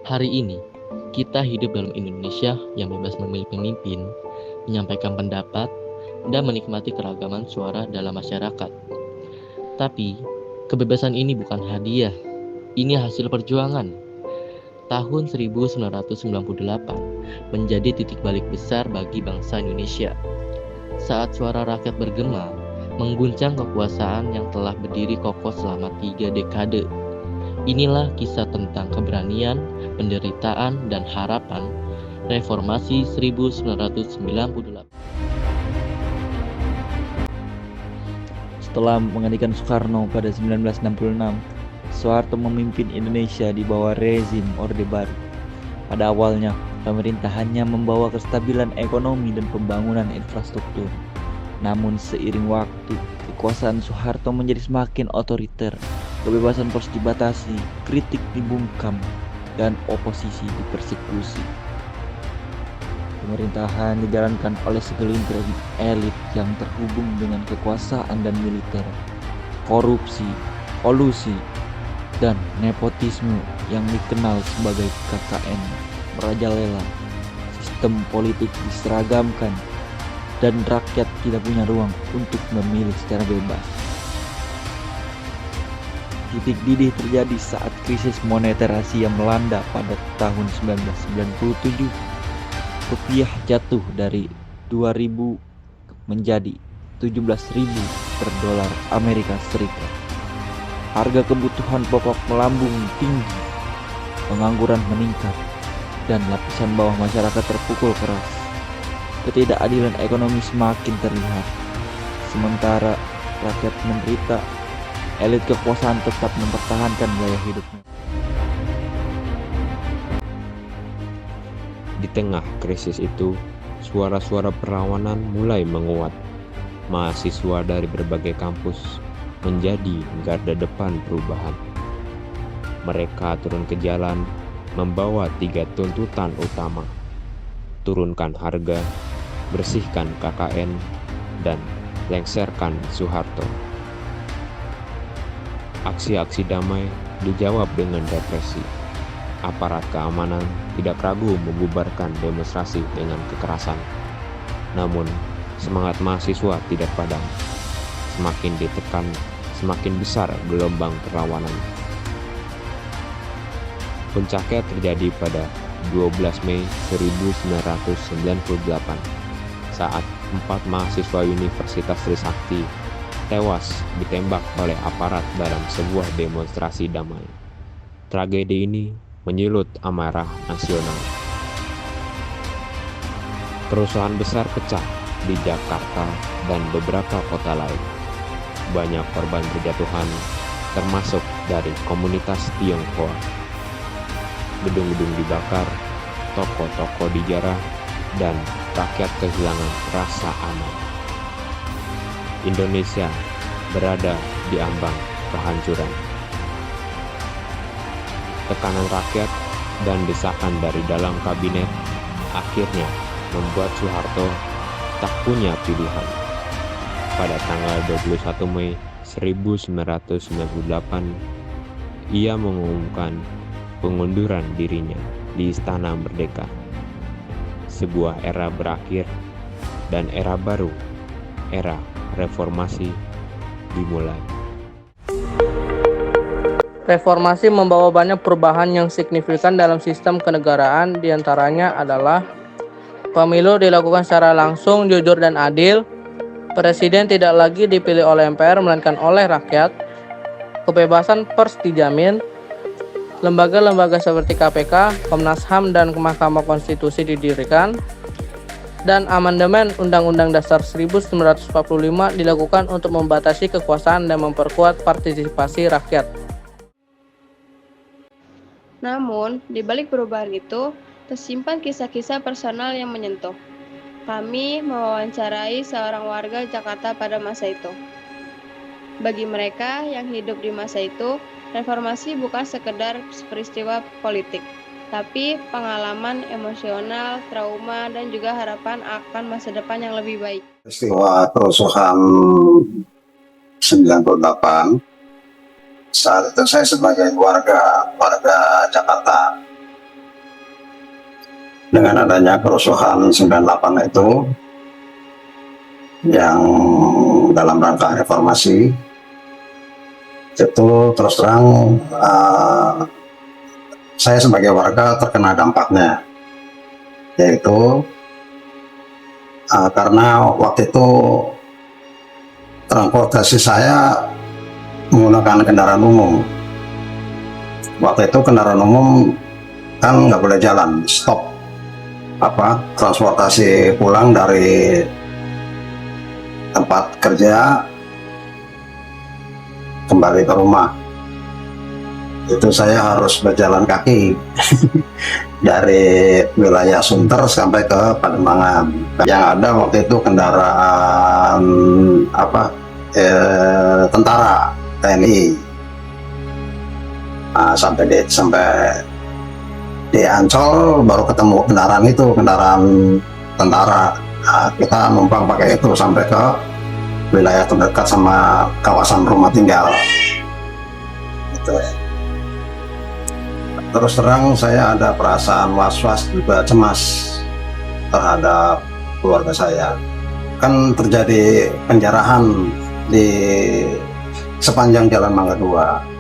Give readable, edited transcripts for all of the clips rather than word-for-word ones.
Hari ini, kita hidup dalam Indonesia yang bebas memilih pemimpin, menyampaikan pendapat, dan menikmati keragaman suara dalam masyarakat. Tapi, kebebasan ini bukan hadiah, ini hasil perjuangan. Tahun 1998 menjadi titik balik besar bagi bangsa Indonesia. Saat suara rakyat bergema, mengguncang kekuasaan yang telah berdiri kokoh selama 3 dekade. Inilah kisah tentang keberanian, penderitaan, dan harapan Reformasi 1998. Setelah menggantikan Soekarno pada 1966, Soeharto memimpin Indonesia di bawah rezim Orde Baru. Pada awalnya, pemerintahannya membawa kestabilan ekonomi dan pembangunan infrastruktur. Namun seiring waktu, kekuasaan Soeharto menjadi semakin otoriter. Kebebasan pers dibatasi, kritik dibungkam, dan oposisi dipersekusi. Pemerintahan dijalankan oleh segelintir elit yang terhubung dengan kekuasaan dan militer. Korupsi, kolusi, dan nepotisme yang dikenal sebagai KKN merajalela. Sistem politik diseragamkan dan rakyat tidak punya ruang untuk memilih secara bebas. Titik didih terjadi saat krisis moneter Asia melanda pada tahun 1997. Rupiah jatuh dari 2.000 menjadi 17.000 per dolar Amerika Serikat. Harga kebutuhan pokok melambung tinggi, pengangguran meningkat, dan lapisan bawah masyarakat terpukul keras. Ketidakadilan ekonomi semakin terlihat. Sementara rakyat menderita, elit kekuasaan tetap mempertahankan gaya hidupnya. Di tengah krisis itu, suara-suara perlawanan mulai menguat. Mahasiswa dari berbagai kampus menjadi garda depan perubahan. Mereka turun ke jalan membawa 3 tuntutan utama: turunkan harga, bersihkan KKN, dan lengserkan Soeharto. Aksi-aksi damai dijawab dengan represi. Aparat keamanan tidak ragu membubarkan demonstrasi dengan kekerasan. Namun, semangat mahasiswa tidak padam. Semakin ditekan, semakin besar gelombang perlawanan. Puncaknya terjadi pada 12 Mei 1998 saat 4 mahasiswa Universitas Trisakti tewas ditembak oleh aparat dalam sebuah demonstrasi damai. Tragedi ini menyulut amarah nasional. Kerusuhan besar pecah di Jakarta dan beberapa kota lain. Banyak korban berjatuhan, termasuk dari komunitas Tionghoa. Gedung-gedung dibakar, toko-toko dijarah, dan rakyat kehilangan rasa aman. Indonesia berada di ambang kehancuran. Tekanan rakyat dan desakan dari dalam kabinet akhirnya membuat Soeharto tak punya pilihan. Pada tanggal 21 Mei 1998, ia mengumumkan pengunduran dirinya di Istana Merdeka. Sebuah era berakhir dan era baru, era reformasi, dimulai. Reformasi membawa banyak perubahan yang signifikan dalam sistem kenegaraan, diantaranya adalah pemilu dilakukan secara langsung, jujur, dan adil. Presiden tidak lagi dipilih oleh MPR melainkan oleh rakyat. Kebebasan pers dijamin. Lembaga-lembaga seperti KPK, Komnas HAM, dan Mahkamah Konstitusi didirikan. Dan amandemen Undang-Undang Dasar 1945 dilakukan untuk membatasi kekuasaan dan memperkuat partisipasi rakyat. Namun, di balik perubahan itu, tersimpan kisah-kisah personal yang menyentuh. Kami mewawancarai seorang warga Jakarta pada masa itu. Bagi mereka yang hidup di masa itu, reformasi bukan sekedar peristiwa politik, tapi pengalaman emosional, trauma, dan juga harapan akan masa depan yang lebih baik. Peristiwa kerusuhan 98 Saat itu saya sebagai warga Jakarta, dengan adanya kerusuhan 98 itu yang dalam rangka reformasi, itu terus terang saya sebagai warga terkena dampaknya, yaitu karena waktu itu transportasi saya menggunakan kendaraan umum. Waktu itu kendaraan umum kan nggak boleh jalan, stop transportasi pulang dari tempat kerja kembali ke rumah. Itu saya harus berjalan kaki dari wilayah Sunter sampai ke Pademangan. Yang ada waktu itu kendaraan tentara TNI. Nah, sampai di Ancol baru ketemu kendaraan tentara. Nah, kita numpang pakai itu sampai ke wilayah terdekat sama kawasan rumah tinggal. Gitu. Terus terang saya ada perasaan was-was juga cemas terhadap keluarga saya. Kan terjadi penjarahan di sepanjang Jalan Mangga 2.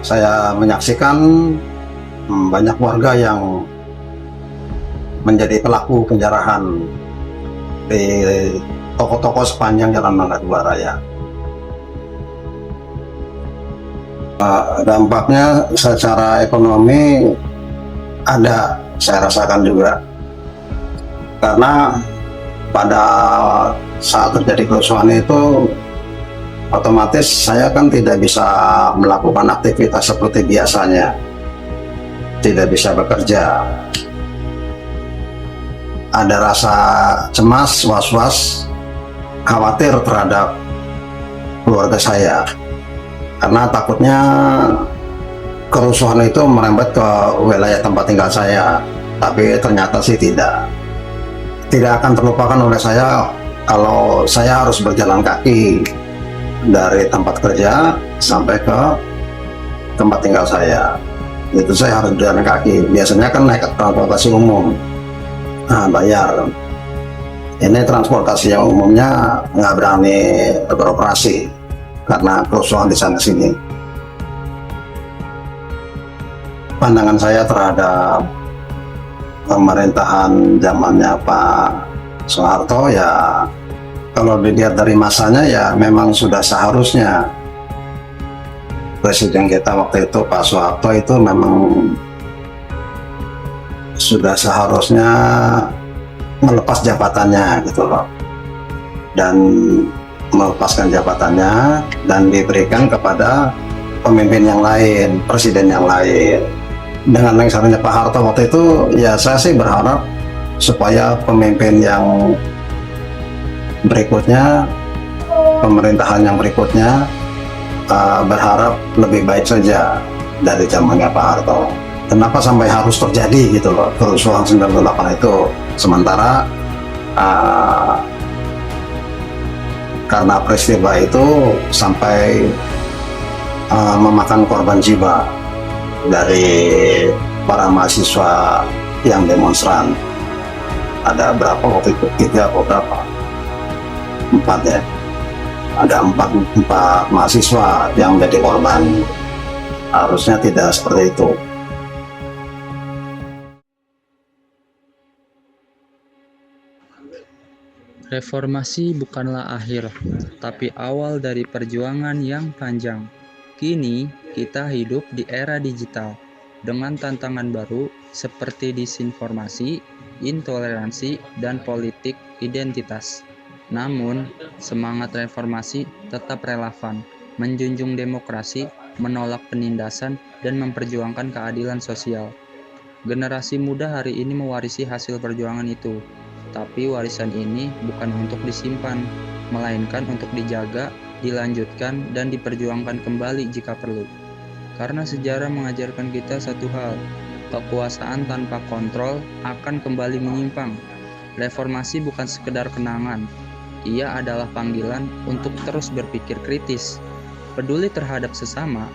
Saya menyaksikan banyak warga yang menjadi pelaku penjarahan di toko-toko sepanjang Jalan Mangga 2 Raya. Dampaknya secara ekonomi ada, saya rasakan juga. Karena pada saat terjadi kerusuhan itu otomatis saya kan tidak bisa melakukan aktivitas seperti biasanya, tidak bisa bekerja. Ada rasa cemas, was-was, khawatir terhadap keluarga saya, karena takutnya kerusuhan itu merembet ke wilayah tempat tinggal saya. Tapi ternyata sih tidak akan terlupakan oleh saya kalau saya harus berjalan kaki dari tempat kerja sampai ke tempat tinggal saya. Itu saya harus berjalan kaki. Biasanya kan naik transportasi umum, bayar. Ini transportasi yang umumnya nggak berani beroperasi karena kerusuhan di sana sini. Pandangan saya terhadap pemerintahan zamannya Pak Soeharto, ya kalau dilihat dari masanya ya memang sudah seharusnya presiden kita waktu itu Pak Soeharto itu memang sudah seharusnya melepas jabatannya gitu loh, dan melepaskan jabatannya dan diberikan kepada pemimpin yang lain, presiden yang lain. Dengan lengsernya Pak Harto waktu itu, ya saya sih berharap supaya pemimpin yang berikutnya, pemerintahan yang berikutnya berharap lebih baik saja dari zamannya Pak Harto. Kenapa sampai harus terjadi gitu loh kerusuhan 98 itu, sementara karena peristiwa itu sampai memakan korban jiwa dari para mahasiswa yang demonstran. Ada berapa waktu itu? 3 atau berapa? 4 ya. Ada 4 mahasiswa yang menjadi korban. Harusnya tidak seperti itu. Reformasi bukanlah akhir, tapi awal dari perjuangan yang panjang. Kini, kita hidup di era digital, dengan tantangan baru seperti disinformasi, intoleransi, dan politik identitas. Namun, semangat reformasi tetap relevan, menjunjung demokrasi, menolak penindasan, dan memperjuangkan keadilan sosial. Generasi muda hari ini mewarisi hasil perjuangan itu, tapi warisan ini bukan untuk disimpan, melainkan untuk dijaga, dilanjutkan, dan diperjuangkan kembali jika perlu. Karena sejarah mengajarkan kita satu hal, kekuasaan tanpa kontrol akan kembali menyimpang. Reformasi bukan sekedar kenangan, ia adalah panggilan untuk terus berpikir kritis, peduli terhadap sesama,